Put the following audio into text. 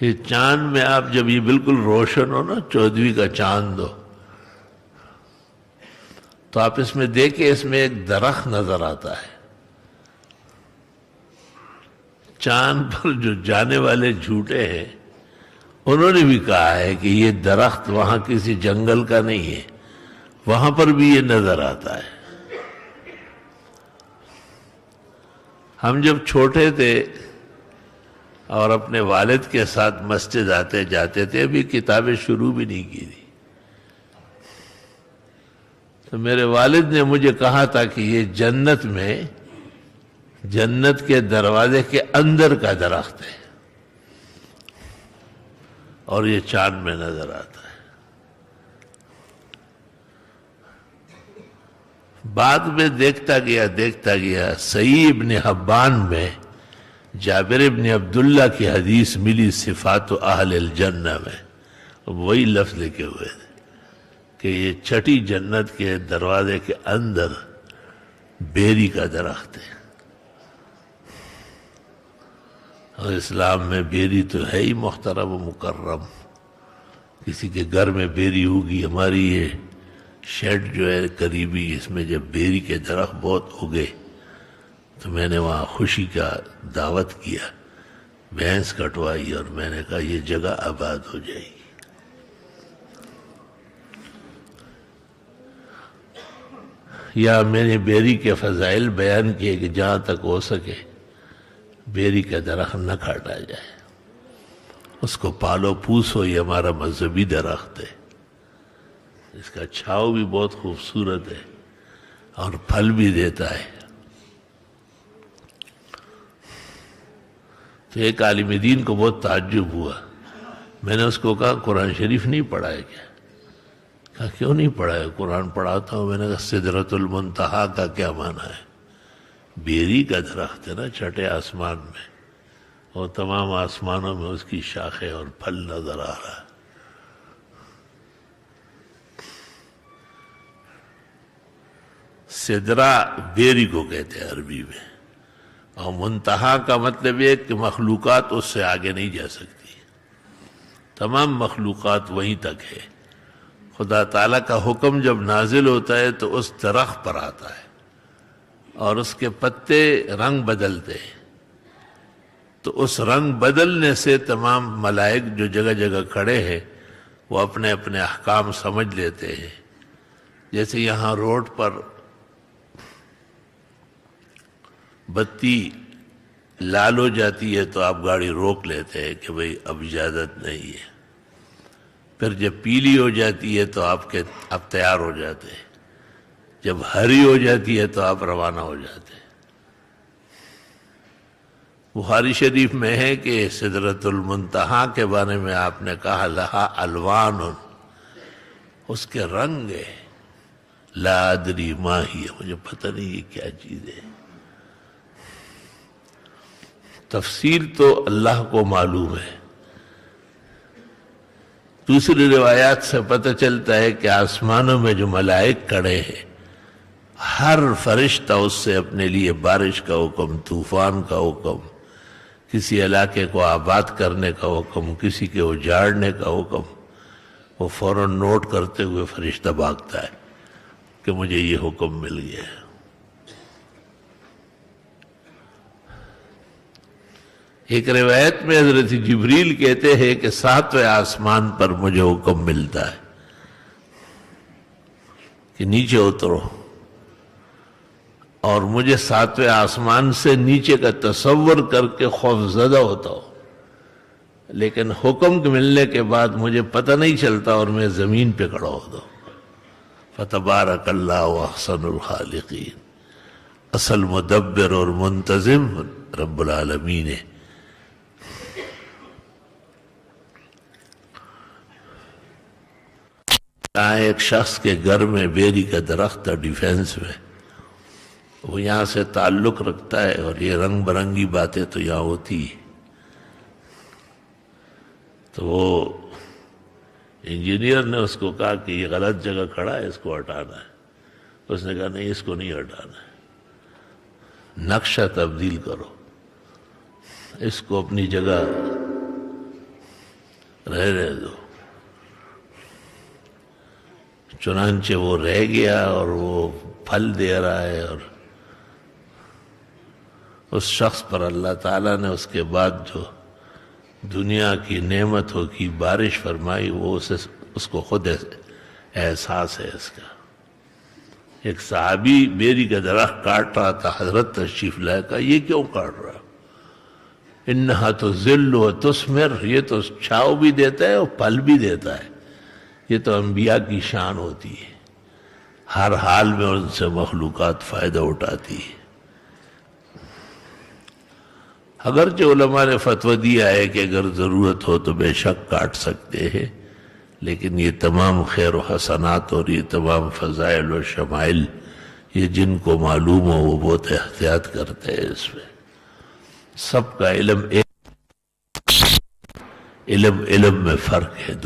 یہ چاند میں آپ جب یہ بالکل روشن ہو نا، 14ویں کا چاند ہو، تو آپ اس میں دیکھیں، اس میں ایک درخت نظر آتا ہے۔ چاند پر جو جانے والے جھوٹے ہیں انہوں نے بھی کہا ہے کہ یہ درخت وہاں کسی جنگل کا نہیں ہے، وہاں پر بھی یہ نظر آتا ہے۔ ہم جب چھوٹے تھے اور اپنے والد کے ساتھ مسجد آتے جاتے تھے، ابھی کتابیں شروع بھی نہیں کی تھی، تو میرے والد نے مجھے کہا تھا کہ یہ جنت میں، جنت کے دروازے کے اندر کا درخت ہے اور یہ چاند میں نظر آتا ہے۔ بعد میں دیکھتا گیا صحیح ابن حبان میں جابر ابن عبداللہ کی حدیث ملی صفات اہل الجنہ میں، وہی لفظ لکھے ہوئے تھے کہ یہ چھٹی جنت کے دروازے کے اندر بیری کا درخت ہے۔ اور اسلام میں بیری تو ہے ہی محترم و مکرم، کسی کے گھر میں بیری ہوگی۔ ہماری یہ شیڈ جو ہے قریبی، اس میں جب بیری کے درخت بہت اگے تو میں نے وہاں خوشی کا دعوت کیا، بھینس کٹوائی اور میں نے کہا یہ جگہ آباد ہو جائے گی۔ یا میں نے بیری کے فضائل بیان کیے کہ جہاں تک ہو سکے بیری کا درخت نہ کاٹا جائے، اس کو پالو پوسو، یہ ہمارا مذہبی درخت ہے، اس کا چھاؤ بھی بہت خوبصورت ہے اور پھل بھی دیتا ہے۔ تو ایک عالم دین کو بہت تعجب ہوا، میں نے اس کو کہا قرآن شریف نہیں پڑھا ہے کیا؟ کہا کیوں نہیں پڑھا ہے؟ قرآن پڑھاتا ہوں۔ میں نے کہا سدرۃ المنتہا کا کیا معنی ہے؟ بیری کا درخت ہے نا چھٹے آسمان میں، اور تمام آسمانوں میں اس کی شاخیں اور پھل نظر آ رہا ہے۔ سدرہ بیری کو کہتے ہیں عربی میں، اور منتہا کا مطلب یہ کہ مخلوقات اس سے آگے نہیں جا سکتی، تمام مخلوقات وہیں تک ہے۔ خدا تعالیٰ کا حکم جب نازل ہوتا ہے تو اس درخت پر آتا ہے اور اس کے پتے رنگ بدلتے ہیں، تو اس رنگ بدلنے سے تمام ملائک جو جگہ جگہ کھڑے ہیں وہ اپنے اپنے احکام سمجھ لیتے ہیں۔ جیسے یہاں روڈ پر بتی لال ہو جاتی ہے تو آپ گاڑی روک لیتے ہیں کہ بھئی اب اجازت نہیں ہے، پھر جب پیلی ہو جاتی ہے تو آپ تیار ہو جاتے ہیں، جب ہری ہو جاتی ہے تو آپ روانہ ہو جاتے ہیں۔ بخاری شریف میں ہے کہ سدرۃ المنتہا کے بارے میں آپ نے کہا لہا الوان، اس کے رنگ ہے، لا ادری ما ہی، مجھے پتہ نہیں یہ کیا چیز ہے۔ تفسیر تو اللہ کو معلوم ہے۔ دوسری روایات سے پتہ چلتا ہے کہ آسمانوں میں جو ملائک کھڑے ہیں، ہر فرشتہ اس سے اپنے لیے بارش کا حکم، طوفان کا حکم، کسی علاقے کو آباد کرنے کا حکم، کسی کے اجاڑنے کا حکم، وہ فوراً نوٹ کرتے ہوئے فرشتہ بھاگتا ہے کہ مجھے یہ حکم مل گیا ہے۔ ایک روایت میں حضرت جبریل کہتے ہیں کہ 7ویں آسمان پر مجھے حکم ملتا ہے کہ نیچے اترو، اور مجھے 7ویں آسمان سے نیچے کا تصور کر کے خوف زدہ ہوتا ہو، لیکن حکم ملنے کے بعد مجھے پتہ نہیں چلتا اور میں زمین پہ کھڑا ہوتا ہوں۔ فتبارک اللہ احسن الخالقین، اصل مدبر اور منتظم رب العالمین ہے۔ ایک شخص کے گھر میں بیری کا درخت تھا ڈیفینس میں، وہ یہاں سے تعلق رکھتا ہے اور یہ رنگ برنگی باتیں تو یہاں ہوتی ہیں، تو وہ انجینئر نے اس کو کہا کہ یہ غلط جگہ کھڑا ہے، اس کو ہٹانا ہے۔ اس نے کہا نہیں، اس کو نہیں ہٹانا ہے، نقشہ تبدیل کرو، اس کو اپنی جگہ رہنے دو۔ چنانچہ وہ رہ گیا اور وہ پھل دے رہا ہے، اور اس شخص پر اللہ تعالیٰ نے اس کے بعد جو دنیا کی نعمتوں کی بارش فرمائی، وہ اس کو خود احساس ہے اس کا۔ ایک صحابی بیری کا درخت کاٹ رہا تھا، حضرت تشریف لائے، کہا یہ کیوں کاٹ رہا؟ انہا تو ذل و تثمر، یہ تو چھاؤ بھی دیتا ہے اور پھل بھی دیتا ہے، یہ تو انبیاء کی شان ہوتی ہے، ہر حال میں ان سے مخلوقات فائدہ اٹھاتی ہے۔ اگرچہ علماء نے فتویٰ دیا ہے کہ اگر ضرورت ہو تو بے شک کاٹ سکتے ہیں، لیکن یہ تمام خیر و حسنات اور یہ تمام فضائل و شمائل، یہ جن کو معلوم ہو وہ بہت احتیاط کرتے ہیں اس میں۔ سب کا علم میں فرق ہے۔